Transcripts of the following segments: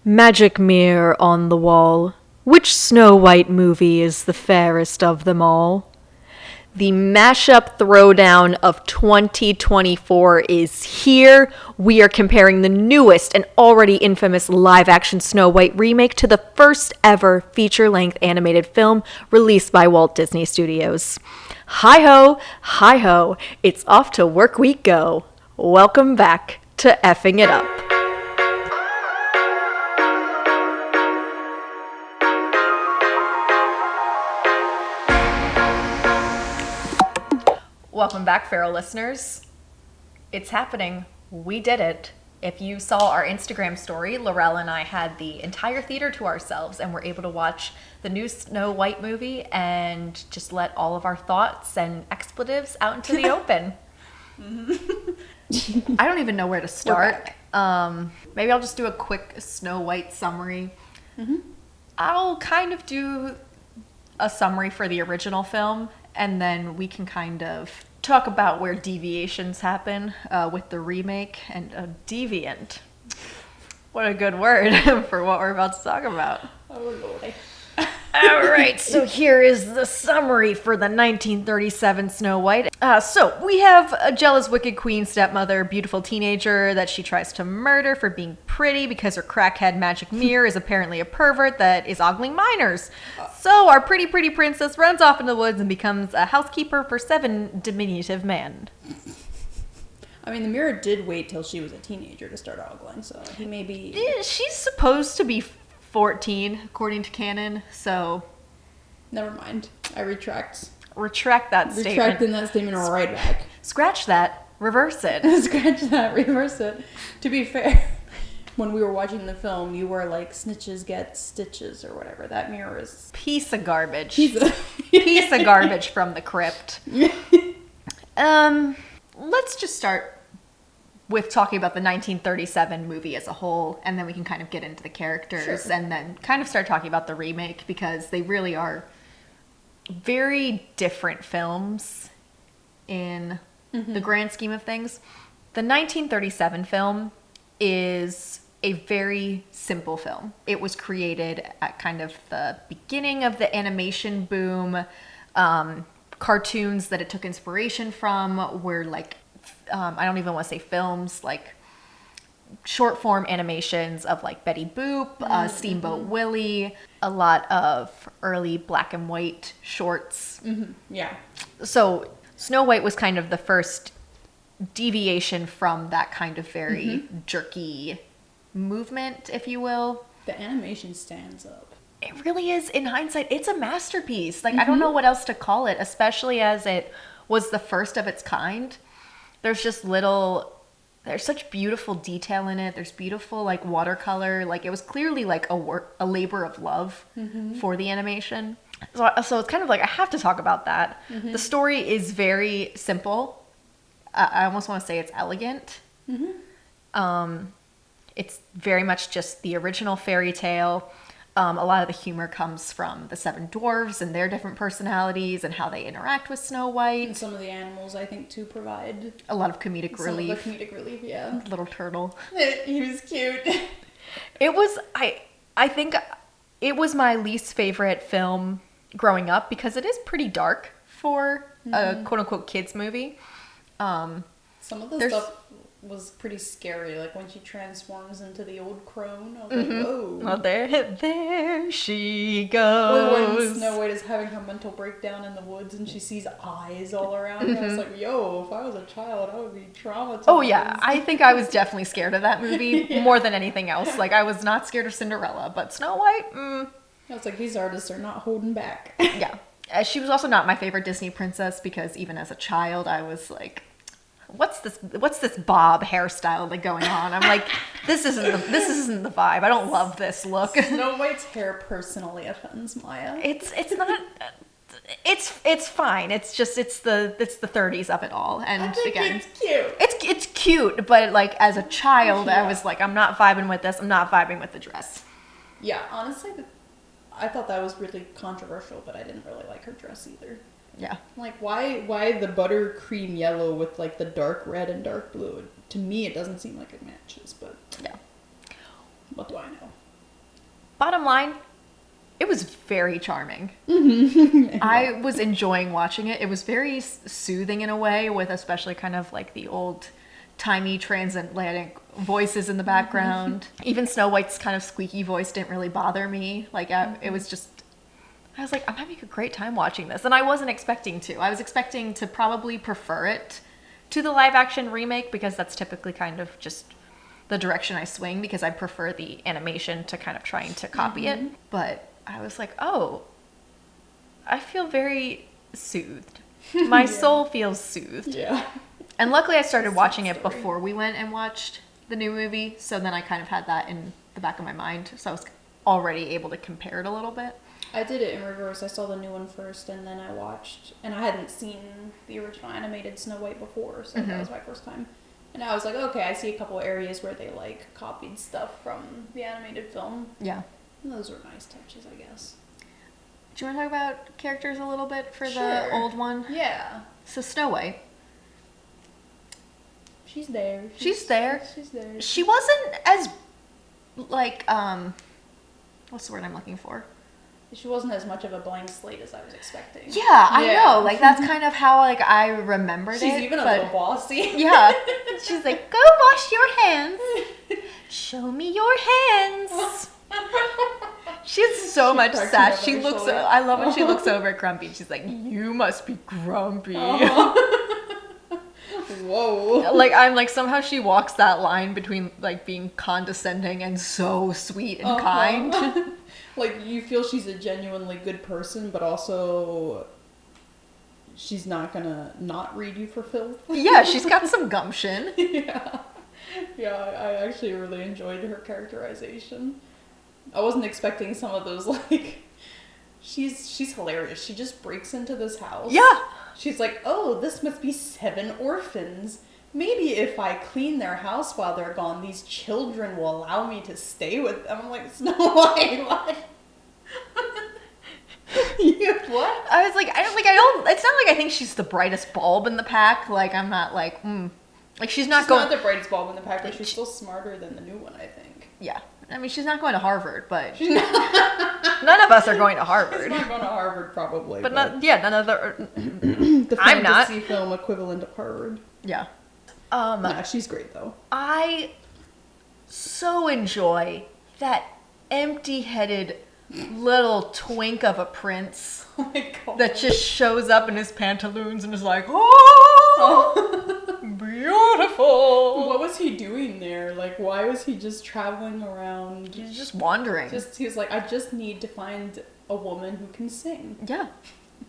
Magic mirror on the wall, which Snow White movie is the fairest of them all? The mashup throwdown of 2024 is here. We are comparing the newest and already infamous live-action Snow White remake to the first ever feature-length animated film released by Walt Disney Studios. Hi-ho, it's off to work we go. Welcome back to Effing It Up. Welcome back, Feral listeners. It's happening. We did it. If you saw our Instagram story, Laurel and I had the entire theater to ourselves and were able to watch the new Snow White movie and just let all of our thoughts and expletives out into the open. I don't even know where to start. Maybe I'll just do a quick Snow White summary. I'll kind of do a summary for the original film, and then we can kind of talk about where deviations happen with the remake. And deviant. What a good word for what we're about to talk about. Oh, Lord. All right, so here is the summary for the 1937 Snow White. So we have a jealous, wicked queen stepmother, beautiful teenager that she tries to murder for being pretty because her crackhead magic mirror is apparently a pervert that is ogling minors. So our pretty princess runs off into the woods and becomes a housekeeper for 7 diminutive men. I mean, the mirror did wait till she was a teenager to start ogling, so he may be... She's supposed to be 14, according to canon, so... Never mind. I retract. Retract that statement. Retracting that statement right back. Scratch that. Reverse it. Scratch that. Reverse it. To be fair, when we were watching the film, you were like, snitches get stitches or whatever. That mirror is... Piece of garbage. Piece of garbage from the crypt. Let's just start with talking about the 1937 movie as a whole, and then we can kind of get into the characters, and then kind of start talking about the remake, because they really are very different films in the grand scheme of things. The 1937 film is a very simple film. It was created at kind of the beginning of the animation boom. Cartoons that it took inspiration from were like, I don't even want to say films, like short form animations of like Betty Boop, Steamboat Willie, a lot of early black and white shorts. Yeah. So Snow White was kind of the first deviation from that kind of very jerky movement, if you will. The animation stands up. It really is. In hindsight, it's a masterpiece. Like, I don't know what else to call it, especially as it was the first of its kind. There's such beautiful detail in it. There's beautiful, like, watercolor. Like, it was clearly, like, a labor of love for the animation. So it's kind of like, I have to talk about that. The story is very simple. I almost want to say it's elegant. It's very much just the original fairy tale. A lot of the humor comes from the 7 dwarves and their different personalities and how they interact with Snow White. And some of the animals, I think, too, provide a lot of comedic relief. Some of the comedic relief, yeah. Little turtle. He was cute. It was, I think it was my least favorite film growing up because it is pretty dark for a quote-unquote kids movie. Some of the stuff was pretty scary, like when she transforms into the old crone. I was like, whoa. Well, there she goes. Or when Snow White is having her mental breakdown in the woods and she sees eyes all around her. I was like, yo, if I was a child, I would be traumatized. Oh, yeah. I think I was definitely scared of that movie more than anything else. Like, I was not scared of Cinderella, but Snow White, I was like, these artists are not holding back. Yeah. She was also not my favorite Disney princess because even as a child, I was like, what's this bob hairstyle like going on? I'm like, this isn't the vibe. I don't love this look. Snow White's hair personally offends Maya. It's not. It's fine. It's just it's the 30s of it all. And I think again, it's cute. It's cute, but like as a child, I was like, I'm not vibing with this. I'm not vibing with the dress. Yeah, honestly, I thought that was really controversial, but I didn't really like her dress either. Yeah. Like, why the buttercream yellow with, like, the dark red and dark blue? To me, it doesn't seem like it matches, but... Yeah. What do I know? bottom line, it was very charming. I was enjoying watching it. It was very soothing in a way, with especially kind of like the old timey transatlantic voices in the background. Even Snow White's kind of squeaky voice didn't really bother me. Like, it was just, I was like, I'm having a great time watching this. And I wasn't expecting to. I was expecting to probably prefer it to the live action remake, because that's typically kind of just the direction I swing, because I prefer the animation to kind of trying to copy it. But I was like, oh, I feel very soothed. My soul feels soothed. Yeah. And luckily I started watching it before we went and watched the new movie, so then I kind of had that in the back of my mind, so I was already able to compare it a little bit. I did it in reverse. I saw the new one first, and then I watched, and I hadn't seen the original animated Snow White before, so that was my first time. And I was like, okay, I see a couple areas where they, like, copied stuff from the animated film. Yeah. And those were nice touches, I guess. Do you want to talk about characters a little bit for the Sure. old one? Yeah. So Snow White. She's there. She's there. She's there. She wasn't as, like, what's the word I'm looking for? She wasn't as much of a blank slate as I was expecting. Yeah, I know. Like, that's kind of how, like, I remembered it. She's even a little bossy. Yeah. She's like, go wash your hands. Show me your hands. She has so much sass. She looks, I love when she looks over at Grumpy. She's like, you must be grumpy. Whoa. Like, I'm like, somehow she walks that line between, like, being condescending and so sweet and kind. Like, you feel she's a genuinely good person, but also she's not gonna not read you for filth. Yeah, she's got some gumption. Yeah. Yeah, I actually really enjoyed her characterization. I wasn't expecting some of those, like, she's hilarious. She just breaks into this house. Yeah. She's like, oh, this must be 7 orphans. Maybe if I clean their house while they're gone, these children will allow me to stay with them. I'm like, Snow White, what? What? I was like, I don't, it's not like I think she's the brightest bulb in the pack. Like, I'm not like, like, she's not She's not the brightest bulb in the pack, but she's still smarter than the new one, I think. Yeah. I mean, she's not going to Harvard, but none of us are going to Harvard. She's not going to Harvard, probably. But not, yeah, none of the, the I'm not. fantasy film equivalent of Harvard. Yeah. Nah, she's great, though. I so enjoy that empty-headed little twink of a prince Oh my god. that just shows up in his pantaloons and is like, oh, beautiful. What was he doing there? Like, why was he just traveling around? He's just wandering. He was like, I just need to find a woman who can sing. Yeah.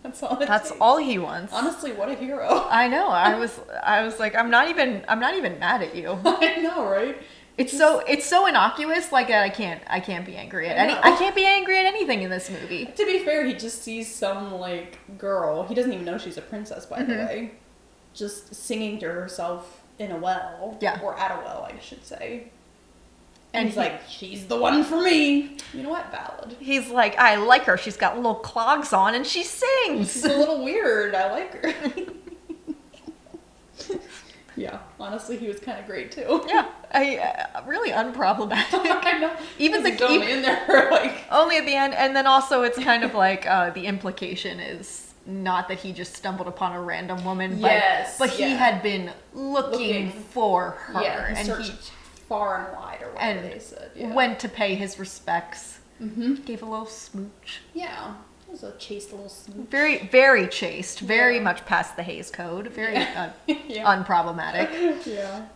That's all it That's takes. all he wants. Honestly, what a hero. I know. I was like, I'm not even mad at you. I know, right? It's so innocuous. Like, I can't be angry at I can't be angry at anything in this movie. To be fair, he just sees some, like, girl. He doesn't even know she's a princess, by the way. Just singing to herself in a well. Yeah. Or at a well, I should say. And he's like, she's the one for me. You know what? Valid. He's like, I like her. She's got little clogs on and she sings. She's a little weird. I like her. Yeah, honestly, he was kind of great too. Yeah, really unproblematic. I know. Even He's only in there for, like, only at the end, and then also it's kind of like the implication is not that he just stumbled upon a random woman, but he had been looking for her, and and searched he far and wide, or whatever they said. Yeah. went to pay his respects. Gave a little smooch. Yeah. It was a chaste little smooch. Very, very chaste. Very much past the Hays Code. Very unproblematic. Yeah.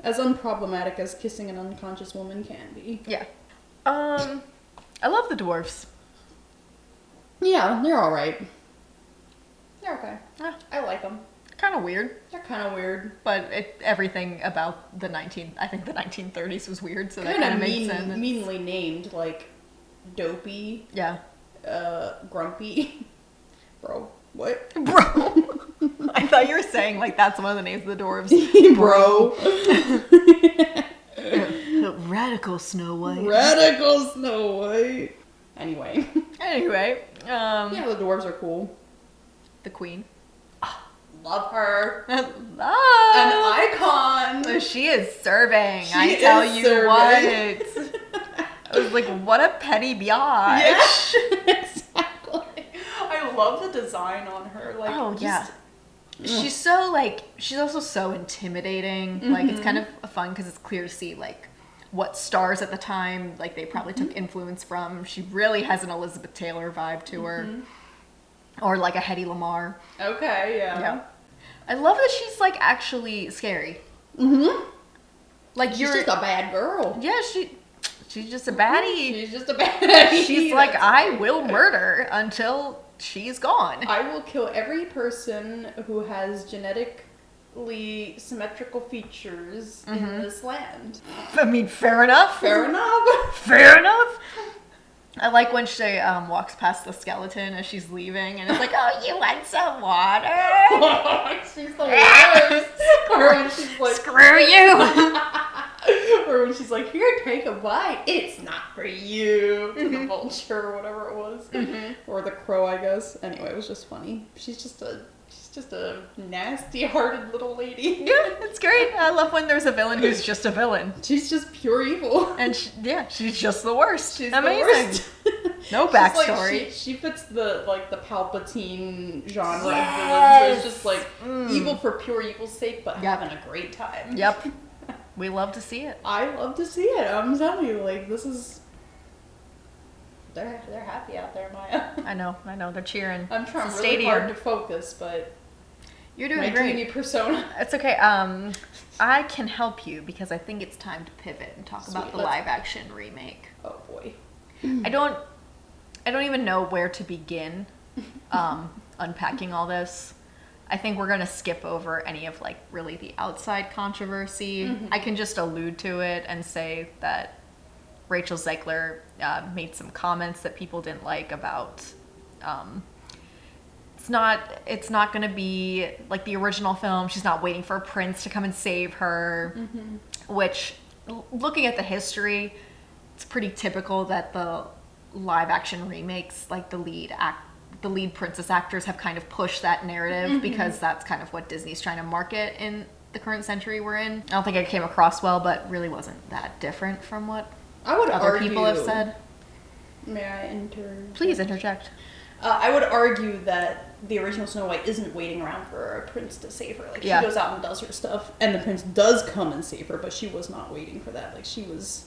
As unproblematic as kissing an unconscious woman can be. Yeah. I love the dwarves. Yeah, they're all right. They're okay. Yeah. I like them. Kind of weird. They're kind of weird. But everything about I think the 1930s was weird, so that kind of makes sense. Meanly named, like, dopey. Yeah. Grumpy. Bro. What? Bro. I thought you were saying, like, that's one of the names of the dwarves. Bro. Radical Snow White. Radical Snow White. Anyway. Yeah, the dwarves are cool. The queen. Love her. Love. An icon. She is serving. She I tell is you serving. what. I was like, what a petty biatch. Yeah, exactly. I love the design on her. Like, Oh, just, yeah. She's so, like, she's also so intimidating. Like, it's kind of fun because it's clear to see, like, what stars at the time, like, they probably took influence from. She really has an Elizabeth Taylor vibe to her. Or, like, a Hedy Lamarr. Okay, Yeah. I love that she's, like, actually scary. Like, She's just a bad girl. Yeah, she's just a baddie. She's just a baddie. She's like, I will murder until she's gone. I will kill every person who has genetically symmetrical features in this land. I mean, fair enough. Fair enough. Fair enough. I like when she walks past the skeleton as she's leaving, and it's like, oh, you want some water? She's the worst. Or when she's like, screw you. Or when she's like, here, take a bite. It's not for you. To the vulture or whatever it was. Or the crow, I guess. Anyway, it was just funny. She's just a nasty-hearted little lady. Yeah, it's great. I love when there's a villain who's just a villain. She's just pure evil. And she's just the worst. She's amazing. The worst. No backstory. Like, she fits the Palpatine genre of villains. Where it's just like evil for pure evil's sake, but having a great time. Yep. We love to see it. I love to see it. I'm telling you, like, this is. They're happy out there, Maya. I know. They're cheering. I'm trying It's a really stadium. hard to focus, but You're doing my great. dreamy persona. It's okay. I can help you because I think it's time to pivot and talk about the live action remake. Oh boy. I don't even know where to begin unpacking all this. I think we're gonna skip over any of like really the outside controversy. I can just allude to it and say that Rachel Zegler made some comments that people didn't like about it's not gonna be like the original film. She's not waiting for a prince to come and save her, which looking at the history, it's pretty typical that the live action remakes, like the lead princess actors have kind of pushed that narrative because that's kind of what Disney's trying to market in the current century we're in. I don't think it came across well, but really wasn't that different from what other people have said. May I interject? Please interject. I would argue that the original Snow White isn't waiting around for a prince to save her. Like, she goes out and does her stuff, and the prince does come and save her, but she was not waiting for that. Like, she was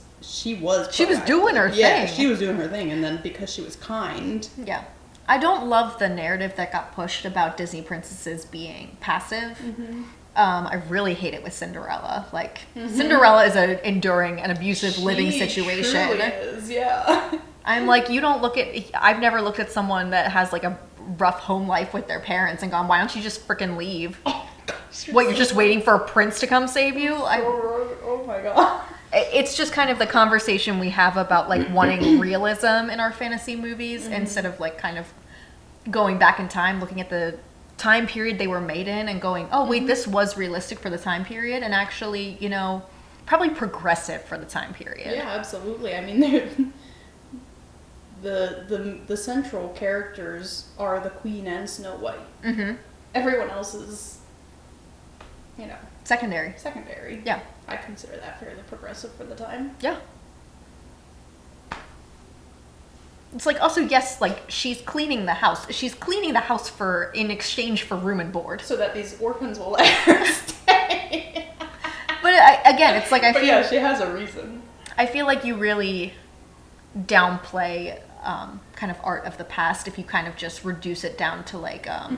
doing her thing. Yeah, she was doing her thing, and then because she was kind. Yeah. I don't love the narrative that got pushed about Disney princesses being passive. I really hate it with Cinderella. Like, Cinderella is an enduring and abusive living situation. Truly is, yeah. I'm like, I've never looked at someone that has like a rough home life with their parents and gone, why don't you just freaking leave? Oh, gosh, You're just waiting for a prince to come save you? Oh my god. It's just kind of the conversation we have about like wanting realism in our fantasy movies instead of like kind of going back in time, looking at the time period they were made in and going, oh wait, this was realistic for the time period and actually, probably progressive for the time period. Yeah, absolutely. I mean, the central characters are the Queen and Snow White. Everyone else is, Secondary. Yeah. I consider that fairly progressive for the time. Yeah. It's like, also, yes, like, she's cleaning the house. She's cleaning the house in exchange for room and board. So that these orphans will let her stay. But again, it's like, yeah, she has a reason. I feel like you really downplay kind of art of the past if you kind of just reduce it down to like a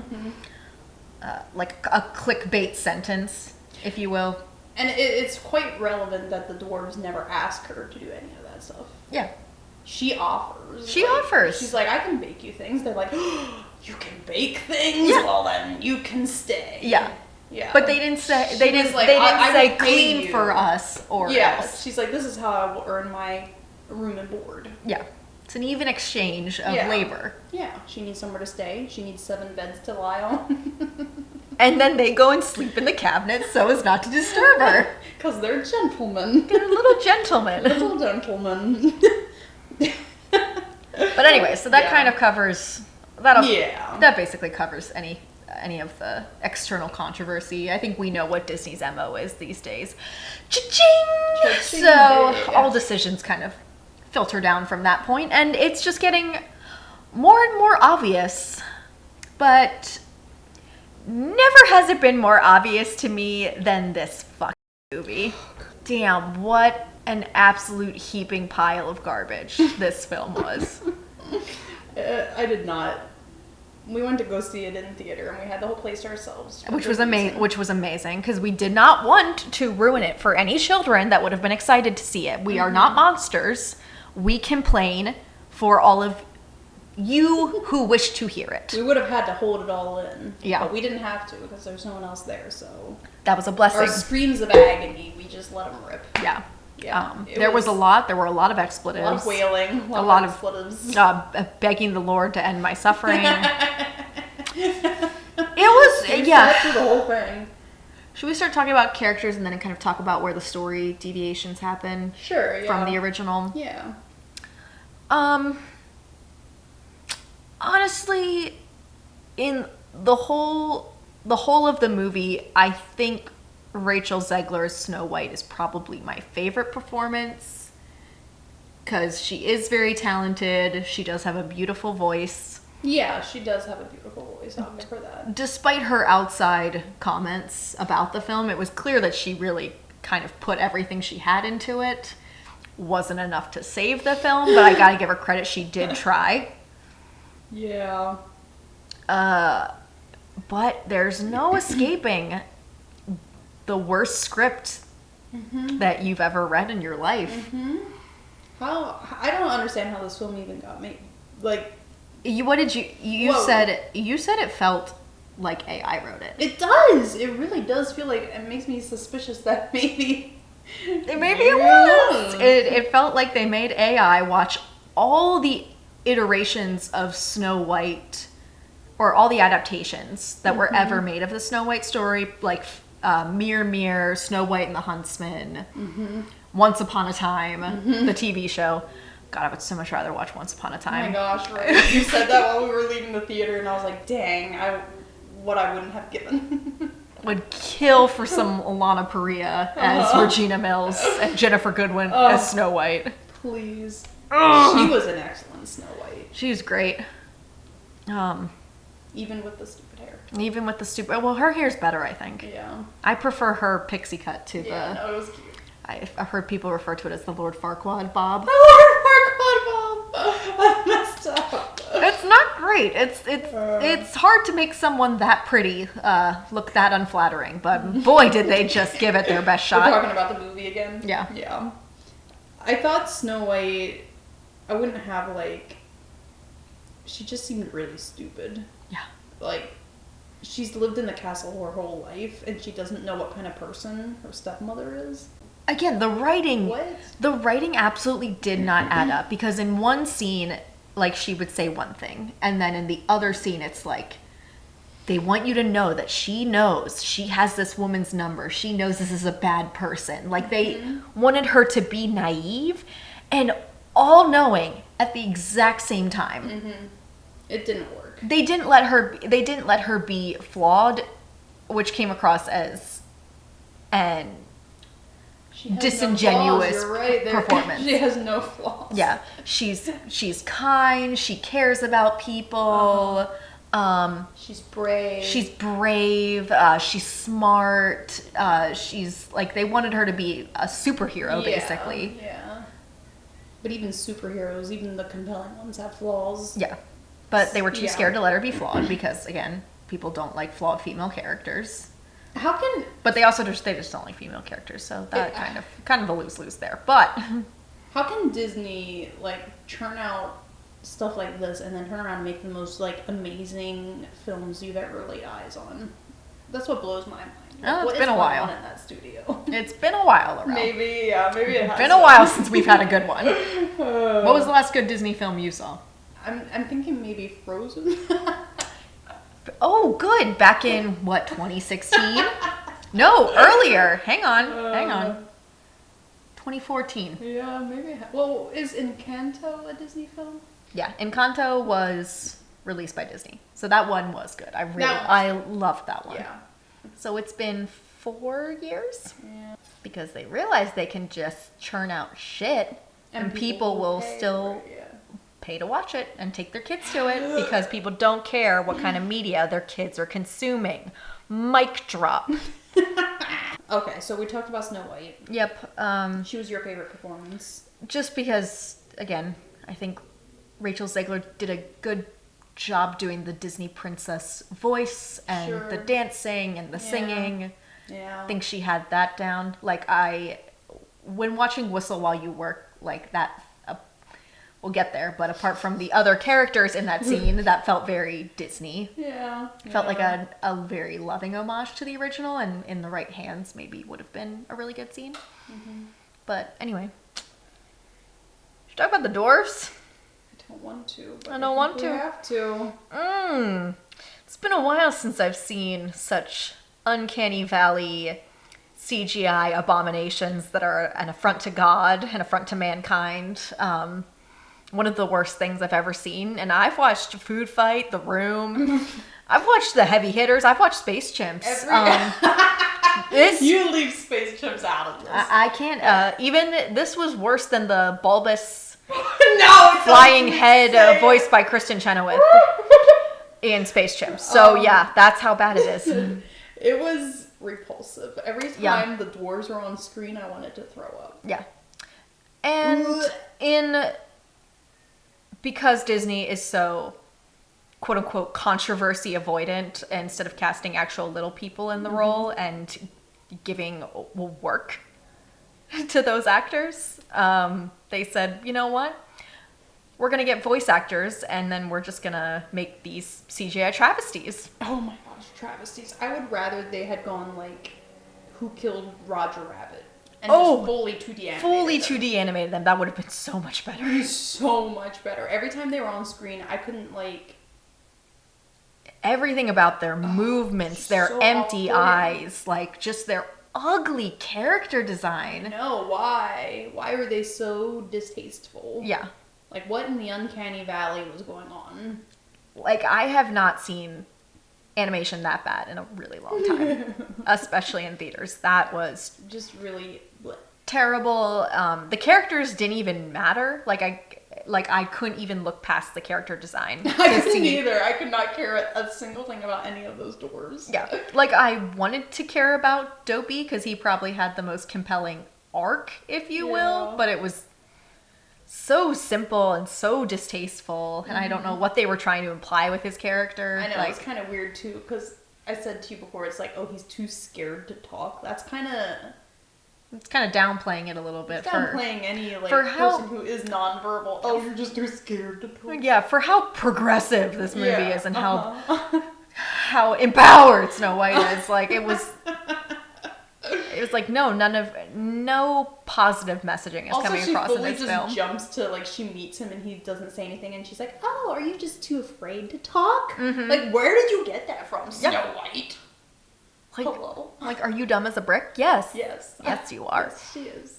clickbait sentence, if you will. And it's quite relevant that the dwarves never ask her to do any of that stuff. Yeah. She offers. She's like, I can bake you things. They're like, oh, you can bake things? Yeah. Well, then you can stay. Yeah. Yeah. But they didn't say clean for us or else. She's like, this is how I will earn my room and board. Yeah. It's an even exchange of labor. Yeah. She needs somewhere to stay. She needs 7 beds to lie on. And then they go and sleep in the cabinet so as not to disturb her. Because they're gentlemen. They're little gentlemen. Little gentlemen. But anyway, so that kind of covers... That basically covers any of the external controversy. I think we know what Disney's MO is these days. Cha-ching! Cha-ching, So baby. all decisions kind of filter down from that point, and it's just getting more and more obvious. But never has it been more obvious to me than this fucking movie. Damn, what an absolute heaping pile of garbage this film was. I did not. We went to go see it in theater, and we had the whole place to ourselves. Which was amazing, because we did not want to ruin it for any children that would have been excited to see it. We are not monsters. We complain for all of you who wish to hear it. We would have had to hold it all in. Yeah. But we didn't have to, because there's no one else there, so... That was a blessing. Our screams of agony, we just let them rip. Yeah. Yeah. There were a lot of expletives. A lot of wailing. A lot of expletives. Begging the Lord to end my suffering. It was, yeah. Through the whole thing. Should we start talking about characters and then kind of talk about where the story deviations happen? Sure, yeah. From the original? Yeah. Honestly, in the whole of the movie, I think Rachel Zegler's Snow White is probably my favorite performance, because she is very talented. She does have a beautiful voice. Yeah, she does have a beautiful voice. I'll give her that. Despite her outside comments about the film, it was clear that she really kind of put everything she had into it. Wasn't enough to save the film, but I gotta give her credit. She did try. Yeah. But there's no escaping the worst script that you've ever read in your life. I don't understand how this film even got made. Like, What did you said it felt like AI wrote it. It does. It really does feel like, it makes me suspicious that maybe it was. It felt like they made AI watch all the iterations of Snow White, or all the adaptations that were ever made of the Snow White story, like Mirror, Snow White and the Huntsman, Once Upon a Time, the TV show. God, I would so much rather watch Once Upon a Time. Oh my gosh, right. You said that while we were leaving the theater, and I was like, dang, what I wouldn't have given. Would kill for some Alana Parrilla as Regina Mills and Jennifer Goodwin as Snow White. Please. She was an excellent Snow White. She was great. Even with the stupid hair. Even with the stupid... Well, her hair's better, I think. Yeah. I prefer her pixie cut to the... Yeah, no, it was cute. I've heard people refer to it as the Lord Farquaad bob. Lord Farquaad bob! I messed up. It's not great. It's hard to make someone that pretty look that unflattering, but boy, did they just give it their best shot. We're talking about the movie again? Yeah. Yeah. I thought Snow White, I wouldn't have, like... She just seemed really stupid. Yeah. Like, she's lived in the castle her whole life, and she doesn't know what kind of person her stepmother is. Again, the writing... What? The writing absolutely did not add up, because in one scene, like, she would say one thing, and then in the other scene, it's like, they want you to know that she knows she has this woman's number. She knows this is a bad person. Like, they wanted her to be naive and all-knowing at the exact same time. It didn't work. They didn't let her be flawed, which came across as an disingenuous performance. She has no flaws. Yeah, she's kind. She cares about people. She's brave. She's brave. She's smart. She's like, they wanted her to be a superhero, basically. Yeah. But even superheroes, even the compelling ones, have flaws. Yeah, but they were too scared to let her be flawed because, again, people don't like flawed female characters. How can? But they just don't like female characters, so that kind of a lose-lose there. But how can Disney like churn out stuff like this and then turn around and make the most like amazing films you've ever laid eyes on? That's what blows my mind. It's been a while in that studio. It's been a while, Laurel. Maybe it has. It's been a while since we've had a good one. What was the last good Disney film you saw? I'm thinking maybe Frozen. Oh, good. Back in, 2016? No, earlier. Hang on. 2014. Yeah, maybe. Well, is Encanto a Disney film? Yeah, Encanto was released by Disney. So that one was good. I loved that one. Yeah. So it's been 4 years? Yeah. Because they realized they can just churn out shit. And people will still pay to watch it and take their kids to it because people don't care what kind of media their kids are consuming. Mic drop. Okay, so we talked about Snow White. Yep. She was your favorite performance. Just because, again, I think Rachel Zegler did a good job doing the Disney princess voice and the dancing and the singing. Yeah. I think she had that down. Like, when watching Whistle While You Work, like that, we'll get there, but apart from the other characters in that scene, that felt very Disney. Yeah. Felt like a very loving homage to the original, and in the right hands, maybe would have been a really good scene. Mm-hmm. But anyway. Should we talk about the dwarves? I don't want to. But I don't want to. We have to. It's been a while since I've seen such uncanny valley CGI abominations that are an affront to God, an affront to mankind. One of the worst things I've ever seen. And I've watched Food Fight, The Room. I've watched the heavy hitters. I've watched Space Chimps. You leave Space Chimps out of this. I can't. Even this was worse than the bulbous no, flying head voiced by Kristen Chenoweth in Space Chimps. So yeah, that's how bad it is. It was repulsive. Every time the dwarves were on screen, I wanted to throw up. Yeah. And because Disney is so quote unquote controversy avoidant, instead of casting actual little people in the role and giving work to those actors, they said, you know what? We're going to get voice actors and then we're just going to make these CGI travesties. Oh my gosh, travesties. I would rather they had gone like Who Killed Roger Rabbit and just fully 2D animated Fully 2D animated them. That would have been so much better. So much better. Every time they were on screen, I couldn't like... Everything about their movements, their so empty awkward. eyes, like just their ugly character design. No, why? Why are they so distasteful? Yeah. Like, what in the uncanny valley was going on? Like, I have not seen animation that bad in a really long time, especially in theaters. That was just really terrible. The characters didn't even matter. Like I couldn't even look past the character design. I couldn't either. I could not care a single thing about any of those dwarves. Yeah. Like, I wanted to care about Dopey because he probably had the most compelling arc, if you will, but it was so simple and so distasteful, and I don't know what they were trying to imply with his character. I know, like, it's kind of weird too, because I said to you before, it's like, oh, he's too scared to talk. That's kind of... It's kind of downplaying it a little bit. Downplaying any person who is nonverbal. Oh, you're just too scared to talk. Yeah, for how progressive this movie is and how empowered Snow White is. Like, it was like no positive messaging is coming across in this film. Also, she fully just jumps to, like, she meets him and he doesn't say anything and she's like, oh, are you just too afraid to talk? Mm-hmm. Like, where did you get that from, Snow White? Like, hello. Like, are you dumb as a brick? Yes. Yes. Yes, you are. Yes, she is.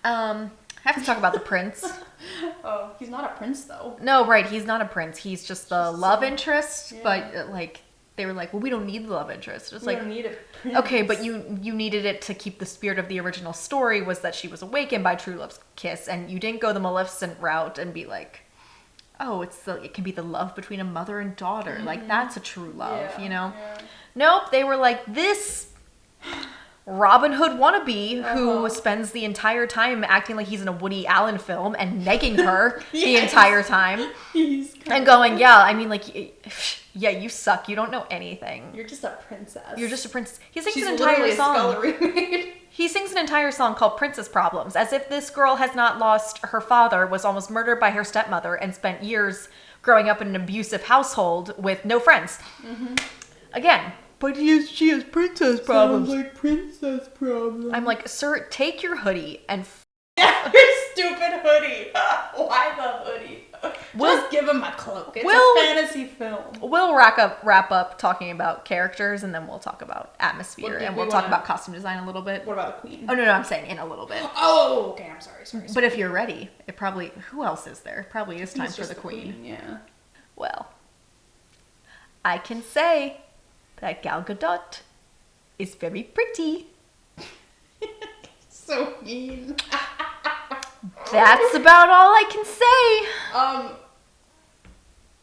I have to talk about the prince. Oh, he's not a prince, though. No, right, he's not a prince. He's just the love interest, but, like, they were like, well, we don't need the love interest. It's like, don't need a prince. Okay, but you needed it to keep the spirit of the original story, was that she was awakened by true love's kiss, and you didn't go the Maleficent route and be like, oh, it can be the love between a mother and daughter. Mm-hmm. Like, that's a true love, you know? Yeah. Nope, they were like, this Robin Hood wannabe who spends the entire time acting like he's in a Woody Allen film and negging her the entire time. And going, yeah, I mean, like, yeah, you suck. You don't know anything. You're just a princess. You're just a princess. He sings She's an entire song. Scullery maid. He sings an entire song called Princess Problems, as if this girl has not lost her father, was almost murdered by her stepmother, and spent years growing up in an abusive household with no friends. Mm-hmm. Again, but she has princess problems. Sounds like princess problems. I'm like, sir, take your hoodie and your stupid hoodie. Why the hoodie? Just give him a cloak. It's a fantasy film. We'll wrap up talking about characters, and then we'll talk about atmosphere, and we'll talk about costume design a little bit. What about the queen? Oh, no, I'm saying in a little bit. Oh, okay, I'm sorry. But if you're ready, who else is there? Probably is time for the queen. Yeah. Well, I can say that Gal Gadot is very pretty. So mean. That's about all I can say.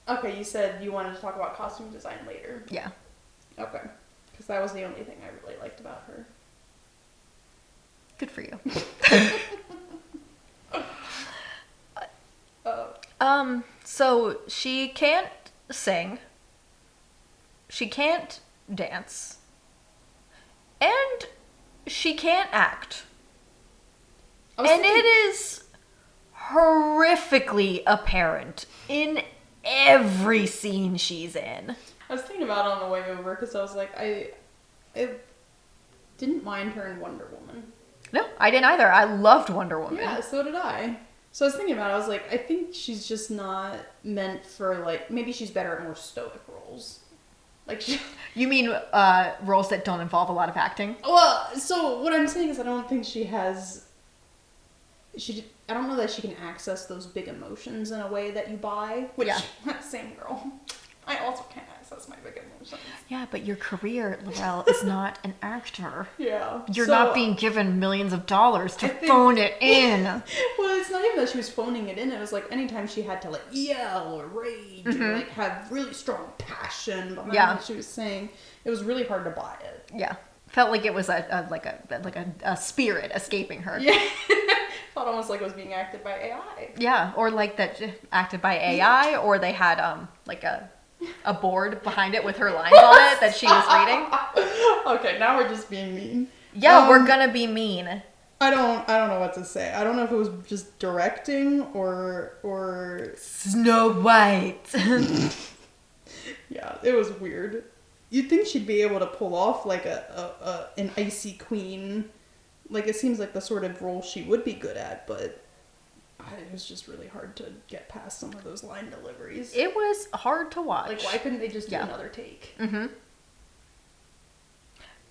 Okay, you said you wanted to talk about costume design later. Yeah. Okay. Because that was the only thing I really liked about her. Good for you. So she can't sing. She can't dance. And she can't act. And it is horrifically apparent in every scene she's in. I was thinking about it on the way over because I was like, I didn't mind her in Wonder Woman. No, I didn't either. I loved Wonder Woman. Yeah, so did I. So I was thinking about it, I was like, I think she's just not meant for, like, maybe she's better at more stoic roles. Like, You mean roles that don't involve a lot of acting? Well, so what I'm saying is I don't think she has... I don't know that she can access those big emotions in a way that you buy. Which, same girl. I also can't access my big emotions. Yeah, but your career, Laurel, is not an actor. Yeah. You're not being given millions of dollars to phone it in. Well, it's not even that she was phoning it in. It was like anytime she had to like yell or rage or like have really strong passion behind what she was saying, it was really hard to buy it. Yeah. Felt like it was a spirit escaping her. Yeah. Felt almost like it was being acted by AI. Yeah, or like that acted by AI, or they had like a board behind it with her lines on it that she was reading. Okay, now we're just being mean. Yeah, we're gonna be mean. I don't know what to say. I don't know if it was just directing or Snow White. Yeah, it was weird. You'd think she'd be able to pull off like an icy queen. Like, it seems like the sort of role she would be good at, but it was just really hard to get past some of those line deliveries. It was hard to watch. Like, why couldn't they just do another take? Mm-hmm.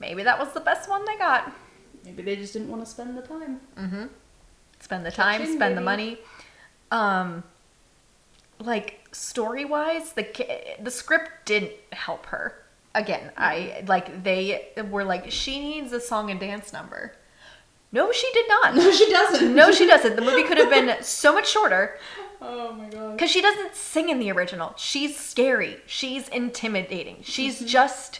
Maybe that was the best one they got. Maybe they just didn't want to spend the time. Mm-hmm. Spend the time, spend the money. Like, story-wise, the script didn't help her. Again, they were like, she needs a song and dance number. No, she did not. No, she doesn't. No, she doesn't. The movie could have been so much shorter. Oh my god. Because she doesn't sing in the original. She's scary. She's intimidating. She's just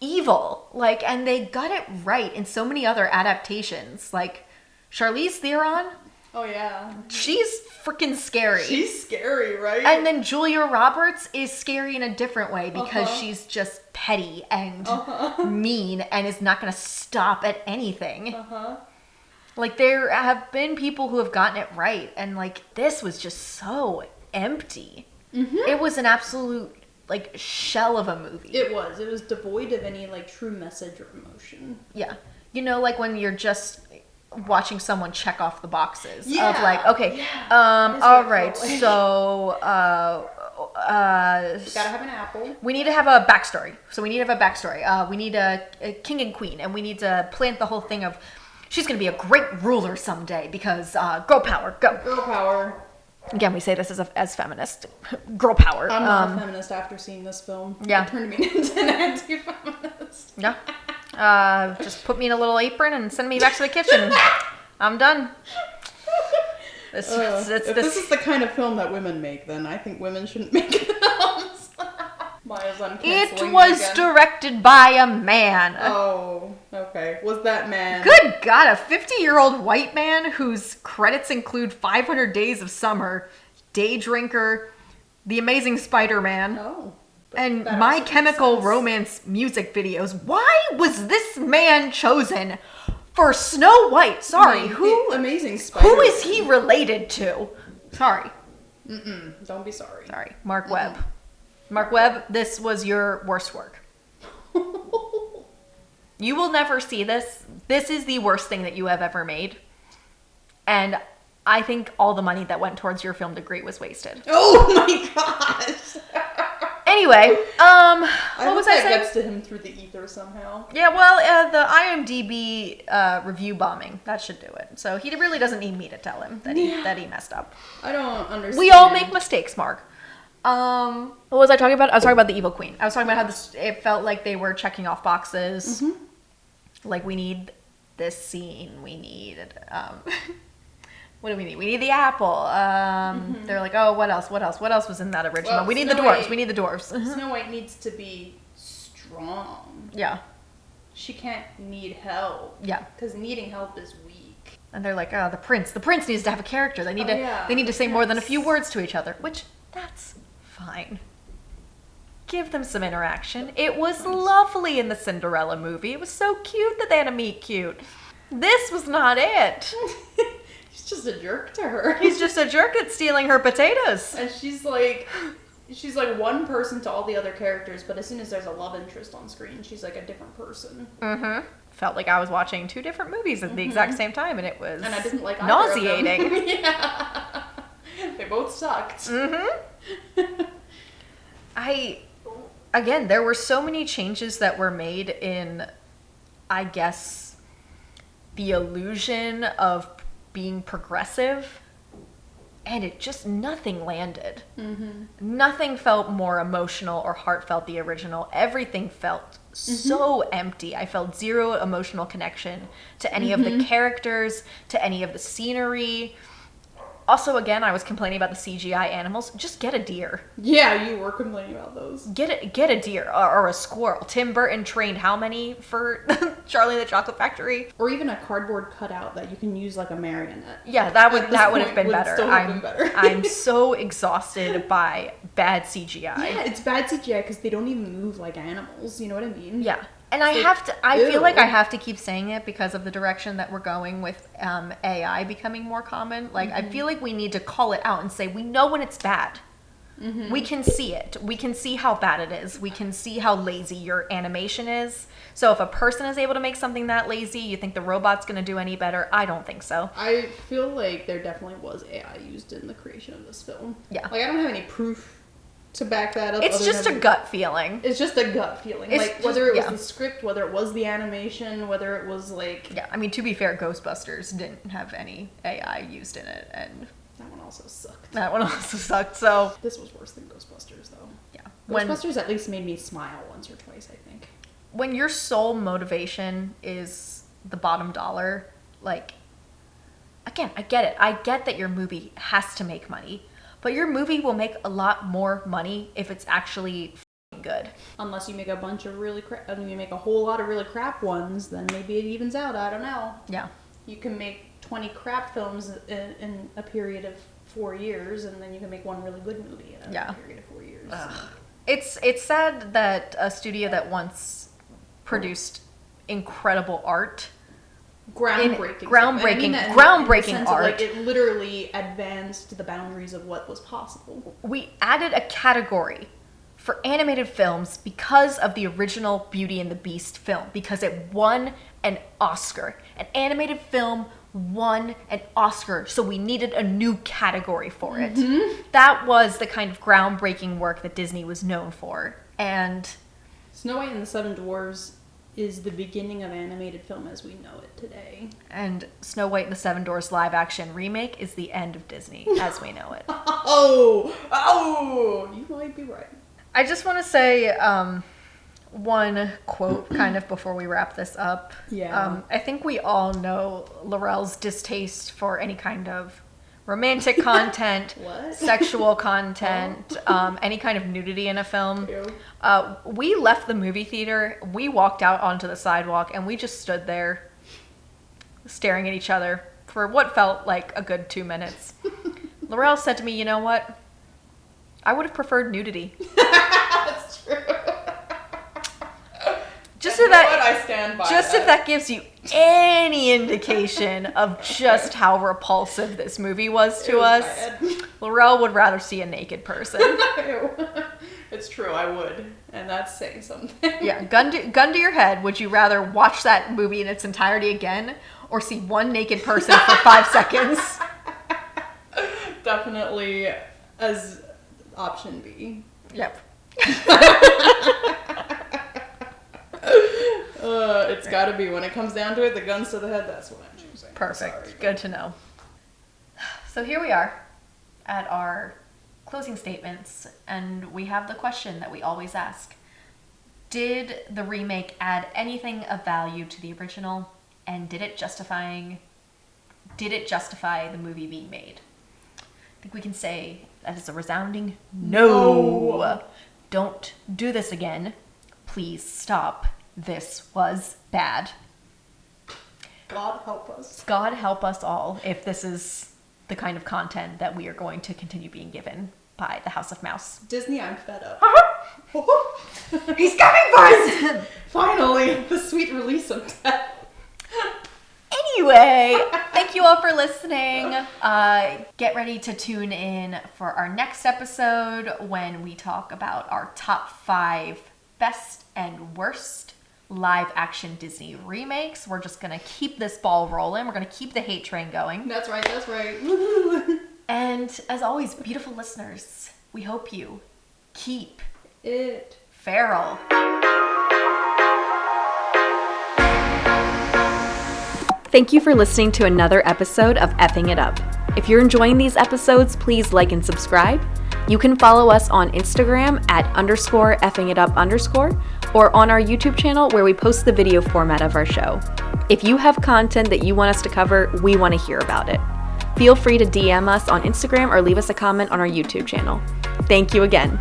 evil. Like, and they got it right in so many other adaptations. Like, Charlize Theron. Oh yeah. She's freaking scary. She's scary, right? And then Julia Roberts is scary in a different way because she's just petty and mean and is not going to stop at anything. Like, there have been people who have gotten it right, and like, this was just so empty. It was an absolute like shell of a movie. It was devoid of any like true message or emotion. Yeah. You know, like when you're just watching someone check off the boxes of like, okay, all right, so gotta have an apple. we need to have a backstory. So we need to have a backstory. We need a king and queen, and we need to plant the whole thing of she's gonna be a great ruler someday because girl power, go. Girl power. Again, we say this as feminist. Girl power. I'm not a feminist after seeing this film. Yeah. It turned me into an anti-feminist. Yeah. Just put me in a little apron and send me back to the kitchen. I'm done. If this is the kind of film that women make, then I think women shouldn't make films. Maya's uncanceling It was again. directed by a man. Oh, okay. Was that man? Good God, a 50-year-old white man whose credits include 500 Days of Summer, Day Drinker, The Amazing Spider-Man, Oh. and that My also makes Chemical sense. Romance music videos. Why was this man chosen for Snow White? Sorry, I mean, who the Amazing Spider. who is he related to? Sorry. Don't be sorry. Sorry. Mark Webb. Mark Webb, this was your worst work. You will never see this. This is the worst thing that you have ever made. And I think all the money that went towards your film degree was wasted. Oh my gosh. Anyway, what was I saying? Gets to him through the ether somehow. Yeah, well, the IMDb review bombing, that should do it. So he really doesn't need me to tell him that he messed up. I don't understand. We all make mistakes, Mark. What was I talking about? I was talking about the Evil Queen. I was talking about how it felt like they were checking off boxes. Like, we need this scene. We need What do we need? We need the apple. They're like, oh, what else? What else? What else was in that original? Well, we need the Snow dwarves. White- We need the dwarves. Snow White needs to be strong. Yeah. She can't need help. Yeah. Because needing help is weak. And they're like, oh, the prince. The prince needs to have a character. They need they need to say more than a few words to each other, which that's fine. Give them some interaction. It was lovely in the Cinderella movie. It was so cute that they had a meet cute. This was not it. He's just a jerk to her. He's just a jerk that's stealing her potatoes. And she's like one person to all the other characters, but as soon as there's a love interest on screen, she's like a different person. Mm-hmm. Felt like I was watching two different movies at the exact same time, and it was And I didn't like nauseating. Either of them. Yeah. They both sucked. Mm-hmm. Again, there were so many changes that were made in, I guess, the illusion of being progressive, and it just, nothing landed. Mm-hmm. Nothing felt more emotional or heartfelt the original. Everything felt so empty. I felt zero emotional connection to any of the characters, to any of the scenery. Also, again, I was complaining about the CGI animals. Just get a deer. Yeah, you were complaining about those. Get a deer or a squirrel. Tim Burton trained how many for Charlie and the Chocolate Factory? Or even a cardboard cutout that you can use like a marionette. Yeah, that would have been would better. still have been better. I'm so exhausted by bad CGI. Yeah, it's bad CGI because they don't even move like animals. You know what I mean? Yeah. And I feel like I have to keep saying it because of the direction that we're going with AI becoming more common. Like, I feel like we need to call it out and say, we know when it's bad. We can see it. We can see how bad it is. We can see how lazy your animation is. So if a person is able to make something that lazy, you think the robot's going to do any better? I don't think so. I feel like there definitely was AI used in the creation of this film. Yeah. Like, I don't have any proof to back that up. It's just a gut feeling. It's just a gut feeling. It's like, just, whether it was yeah. the script, whether it was the animation, whether it was like... Yeah, I mean, to be fair, Ghostbusters didn't have any AI used in it, and That one also sucked. that one also sucked, so... This was worse than Ghostbusters, though. Yeah. Ghostbusters at least made me smile once or twice, I think. When your sole motivation is the bottom dollar, like, again, I get it. I get that your movie has to make money, but your movie will make a lot more money if it's actually f***ing good. Unless you make a bunch of really crap, you make a whole lot of really crap ones, then maybe it evens out. I don't know. Yeah. You can make 20 crap films in a period of 4 years, and then you can make one really good movie in a period of 4 years. It's sad that a studio that once produced incredible art, Groundbreaking groundbreaking art. Like, it literally advanced the boundaries of what was possible. We added a category for animated films because of the original Beauty and the Beast film, because it won an Oscar. An animated film won an Oscar, so we needed a new category for it. That was the kind of groundbreaking work that Disney was known for. And Snow White and the Seven Dwarfs is the beginning of animated film as we know it today. And Snow White and the Seven Dwarfs live action remake is the end of Disney as we know it. You might be right. I just want to say one quote kind of before we wrap this up. Yeah. I think we all know Laurel's distaste for any kind of romantic content, What? sexual content, any kind of nudity in a film. Ew. We left the movie theater, we walked out onto the sidewalk, and we just stood there staring at each other for what felt like a good 2 minutes. Laurel said to me, you know what? I would have preferred nudity. That's true. Just And so that, you know what? I stand by just that. if that gives you any indication of just how repulsive this movie was It to was us, bad. Laurel would rather see a naked person. Ew. It's true, I would. And that's saying something. Yeah, gun to your head, would you rather watch that movie in its entirety again or see one naked person for 5 seconds? Definitely as option B. Yep. It's gotta be. When it comes down to it, the guns to the head, that's what I'm choosing. Perfect. Sorry. Good to know. So here we are at our closing statements, and we have the question that we always ask. Did the remake add anything of value to the original, and did it did it justify the movie being made? I think we can say that is a resounding no. Don't do this again. Please stop. This was bad. God help us. God help us all if this is the kind of content that we are going to continue being given by the House of Mouse. Disney, I'm fed up. He's coming for us! Finally, the sweet release of death. Anyway, thank you all for listening. Get ready to tune in for our next episode when we talk about our top 5 best and worst live action Disney remakes. We're just going to keep this ball rolling. We're going to keep the hate train going. That's right. Woo-hoo. And as always, beautiful listeners, we hope you keep it feral. Thank you for listening to another episode of Effing It Up. If you're enjoying these episodes, please like and subscribe. You can follow us on Instagram at _effingitup_ or on our YouTube channel where we post the video format of our show. If you have content that you want us to cover, we want to hear about it. Feel free to DM us on Instagram or leave us a comment on our YouTube channel. Thank you again.